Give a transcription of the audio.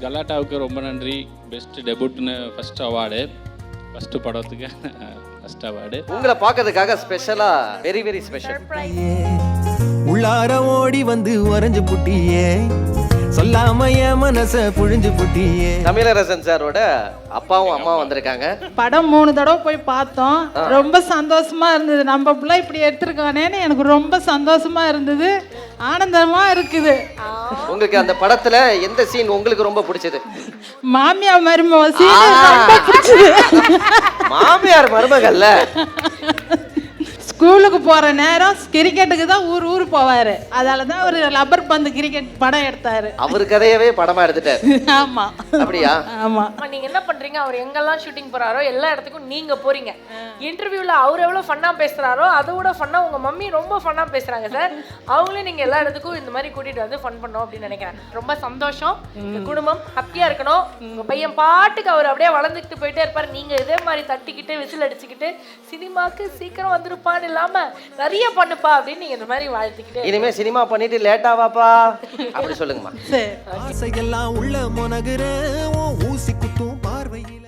கலாட்டாவுக்கு ரொம்ப நன்றி. Best டெபியூட்னு first award, first படத்துக்கு ஃபர்ஸ்ட் அவார்டு. உங்களை பார்க்கறதுக்காக ஸ்பெஷலா வெரி வெரி ஸ்பெஷல். உள்ளார ஓடி வந்து வரைஞ்சு புட்டியே, சொல்லாம என் மனச புழிஞ்சு புட்டியே. தமிழரசன் சாரோட அப்பாவும் அம்மாவும் வந்திருக்காங்க. படம் 3 தடவை போய் பார்த்தோம். ரொம்ப சந்தோஷமா இருந்தது. நம்ம பிள்ளை இப்படி எடுத்திருக்கானேன்னு எனக்கு ரொம்ப சந்தோஷமா இருந்தது, ஆனந்தமா இருக்குது. உங்களுக்கு அந்த படத்துல எந்த சீன் உங்களுக்கு ரொம்ப பிடிச்சது? மாமியார் மருமக சீன் ரொம்ப பிடிச்சது. மாமியார் மருமகள்ல ஸ்கூலுக்கு போற நேரம் கிரிக்கெட்டுக்கு தான் ஊர் போவாரு. அதால தான் ஒரு ரப்பர் பந்து கிரிக்கெட் படம் எடுத்தாரு. அவர் கதையவே படமா எடுத்துட்டாரு. ஆமா. அப்படியா? ஆமா. நீங்க என்ன பண்றீங்க? அவர் எங்கெல்லாம் ஷூட்டிங் போறாரோ எல்லா இடத்துக்கும் நீங்க போறீங்க. இன்டர்வியூல அவர் எவ்வளவு ஃபன்னா பேசுறாரோ அதோட ஃபன்னா உங்க மம்மி ரொம்ப ஃபன்னா பேசுறாங்க சார். அவங்களே நீங்க எல்லா இடத்துக்கும் இந்த மாதிரி கூட்டிட்டு வந்து ஃபன் பண்ணோம் அப்படின்னு நினைக்கிறேன். ரொம்ப சந்தோஷம். இந்த குடும்பம் ஹாப்பியா இருக்கணும். உங்க பையன் பாட்டுக்கு அவர் அப்படியே வளர்ந்துக்கிட்டு போயிட்டே இருப்பாரு. நீங்க இதே மாதிரி தட்டிக்கிட்டு விசில் அடிச்சுக்கிட்டு சினிமாக்கு சீக்கிரம் வந்துருப்பான்னு இல்லாம நிறைய பண்ணுப்பா அப்படின்னு நீங்க இந்த மாதிரி வாழ்த்துக்கிட்டே. இனிமே சினிமா பண்ணிட்டு லேட்டா வாப்பா அப்படி சொல்லுங்கம்மா. ஆசையெல்லாம் உள்ள முனகுற ஊசி குத்தும் பார்வையில்